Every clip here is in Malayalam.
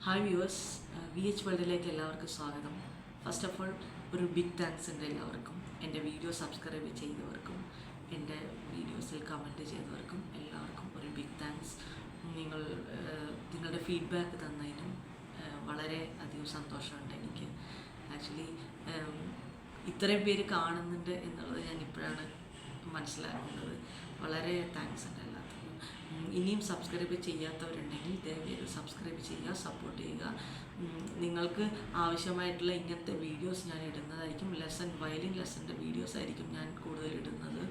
ഹായ് വ്യൂവേഴ്സ്, വി എച്ച് വേൾഡിലേക്ക് എല്ലാവർക്കും സ്വാഗതം. ഫസ്റ്റ് ഓഫ് ഓൾ ഒരു ബിഗ് താങ്ക്സ് ഉണ്ട് എല്ലാവർക്കും. എൻ്റെ വീഡിയോ സബ്സ്ക്രൈബ് ചെയ്തവർക്കും എൻ്റെ വീഡിയോസിൽ കമൻറ്റ് ചെയ്തവർക്കും എല്ലാവർക്കും ഒരു ബിഗ് താങ്ക്സ്. നിങ്ങളുടെ ഫീഡ്ബാക്ക് തന്നതിനും വളരെ അധികം സന്തോഷമുണ്ട് എനിക്ക്. ആക്ച്വലി ഇത്രയും പേര് കാണുന്നുണ്ട് എന്നുള്ളത് ഞാൻ ഇപ്പോഴാണ് മനസ്സിലാക്കുന്നത്. വളരെ താങ്ക്സ് ഉണ്ട് എല്ലാവർക്കും. ഇനിയും സബ്സ്ക്രൈബ് ചെയ്യാത്തവരുണ്ടെങ്കിൽ ദയവായി സബ്സ്ക്രൈബ് ചെയ്യുക, സപ്പോർട്ട് ചെയ്യുക. നിങ്ങൾക്ക് ആവശ്യമായിട്ടുള്ള ഇങ്ങനത്തെ വീഡിയോസ് ഞാൻ ഇടുന്നതായിരിക്കും. വയലിൻ ലെസൻ്റെ വീഡിയോസ് ആയിരിക്കും ഞാൻ കൂടുതൽ ഇടുന്നത്.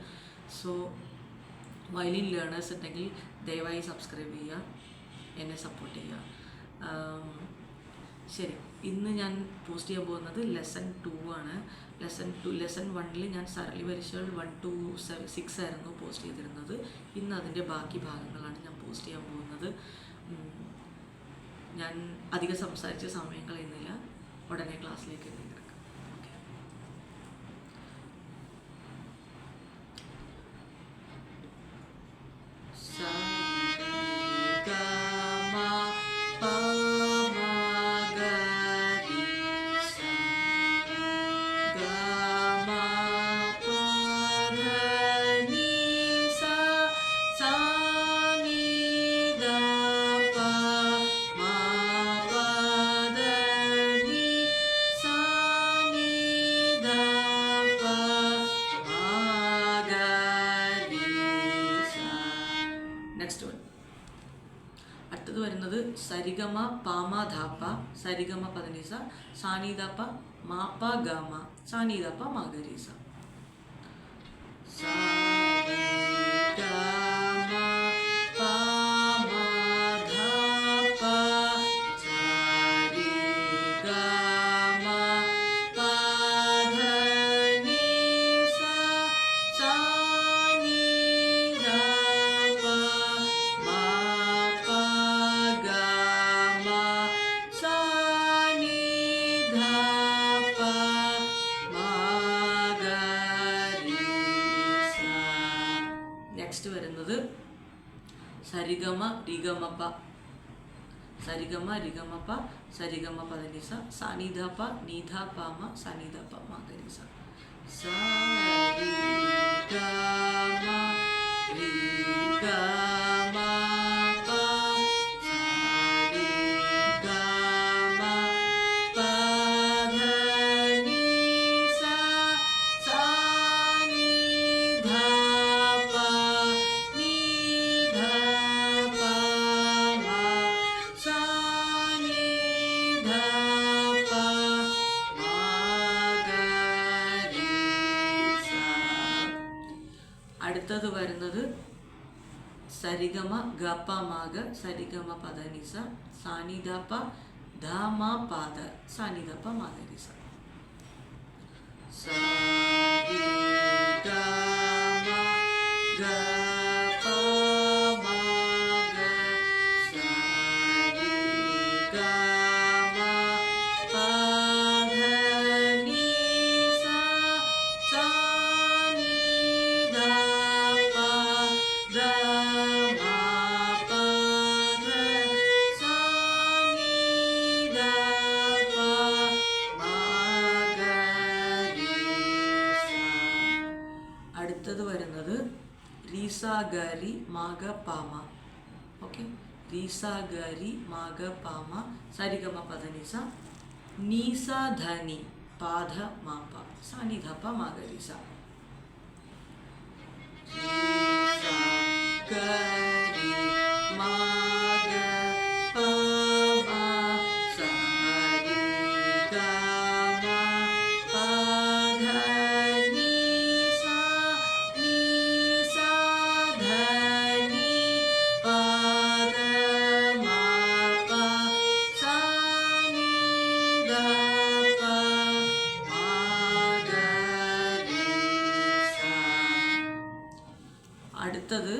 സോ വയലിൻ ലേണേഴ്സ് ഉണ്ടെങ്കിൽ ദയവായി സബ്സ്ക്രൈബ് ചെയ്യുക, എന്നെ സപ്പോർട്ട് ചെയ്യുക. ശരി, ഇന്ന് ഞാൻ പോസ്റ്റ് ചെയ്യാൻ പോകുന്നത് ലെസൺ 2 ആണ്. ലെസൺ 1 ഞാൻ സരളി വരിശകൾ 1 to 6 ആയിരുന്നു പോസ്റ്റ് ചെയ്തിരുന്നത്. ഇന്ന് അതിൻ്റെ ബാക്കി ഭാഗങ്ങളാണ് ഞാൻ പോസ്റ്റ് ചെയ്യാൻ പോകുന്നത്. ഞാൻ അധികം സംസാരിച്ച സമയം കളയുന്നില്ല, ഉടനെ ക്ലാസ്സിലേക്ക് കിടക്കാം. അടുത്തത് വരുന്നത് സരിഗമ പാമ ധാപ്പ, സരിഗമ പദനിസ, സാനിദാപ്പ മാപ്പ ഗാമ, സാനിദാപ്പ മാഗരീസ. നെക്സ്റ്റ് വരുന്നത് സരിഗമ റിഗമപ്പ, സരിഗമ റിഗമപ്പ, സരിഗമ പദനിസ, സാനിധപ്പ നീധാപ്പാമ, സാനിധപ്പ മാഗരിസ. സരിഗമ റിഗമപ്പ, സരിഗമ പദനിസ, സാനിധപ്പ അടുത്തത് വരുന്നത് സരിഗമ ഗപ്പ മാഗ, സരിഗമ പദനിസ, സാനിധപ്പ ധാമ പാദ, സാനിധപ്പ മാഗരിസ. സരിഗമ ഗപ്പ മാഗ, സരിഗമ പദനിസ, സാനിധപ്പ ധാമ പാദ, സാനിധപ്പ മാഗരീസ. അടുത്തത് വരുന്നത് റീസാഗരി മാഗ പാമ. ഓക്കെ, റീസാഗരി മാഗ പാമ, സരിഗമ പദനിസ, നീസ ധനി പാദ മാപ്പ, സാനിധപ്പ മാഗരീസ. റീസാഗരി മാഗ പാമ, സരിഗമ പദനിസ, നീസ ധനി പാദ മാപ്പ, സാനിധപ്പ മാഗരീസ. അടുത്തത്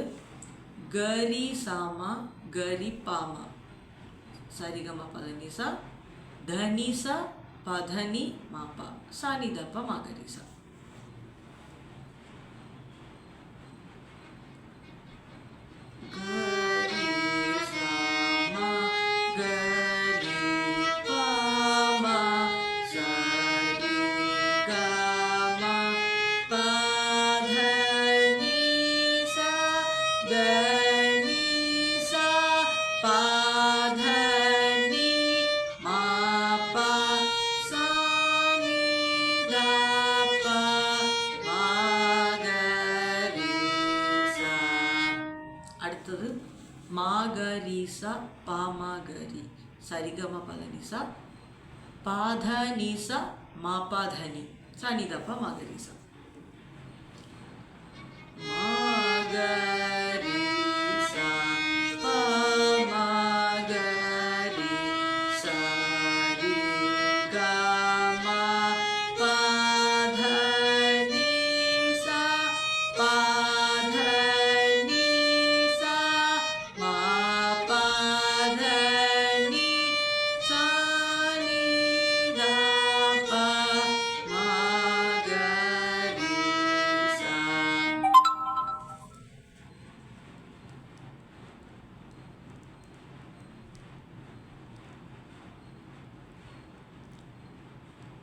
ഗരി സാമ ഗരി പാമ, സരിഗമ പദനിസ, ധനിസ പധനി മാപ്പ, സാനിധപ്പ മാഗരീസ. ഗരി സാമ ഗരി പാമഗരി സരിഗമ പദനിസ പാധ നിസ മാപാധനി സനിതപ്പ മഗരിസ മഗ